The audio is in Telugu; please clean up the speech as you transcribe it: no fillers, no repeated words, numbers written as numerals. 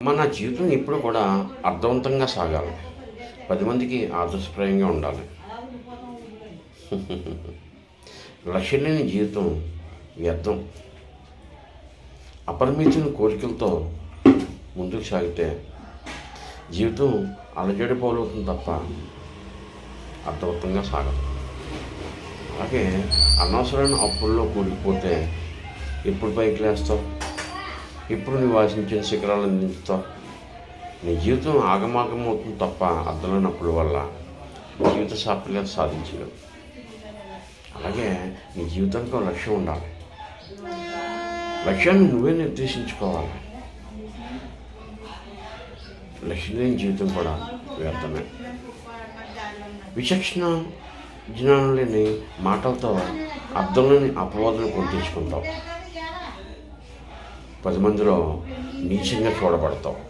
మన జీవితం ఎప్పుడు కూడా అర్థవంతంగా సాగాలి. 10 మందికి ఆదర్శప్రాయంగా ఉండాలి. లక్ష్యం లేని జీవితం వ్యర్థం. అపరిమితమైన కోరికలతో ముందుకు సాగితే జీవితం అలజడి పాలవుతుంది తప్ప అర్థవంతంగా సాగదు. అలాగే అనవసరమైన అప్పుల్లో కూలిపోతే ఎప్పుడు పైకి లేస్తావు? ఇప్పుడు నువ్వు ఆశించిన శిఖరాలు అందించుతావు? నీ జీవితం ఆగమాగం అవుతుంది తప్ప అర్థం లేని అప్పుల వల్ల జీవిత సాఫల్యత సాధించలేవు. అలాగే నీ జీవితానికి ఒక లక్ష్యం ఉండాలి. లక్ష్యాన్ని నువ్వే నిర్దేశించుకోవాలి. లక్ష్యం లేని జీవితం కూడా వ్యర్థమే. విచక్షణ జ్ఞానం లేని మాటలతో అర్థం లేని అపవాదులు కొని తెచ్చుకుంటావు. 10 మందిలో నీచంగా చూడబడతావు.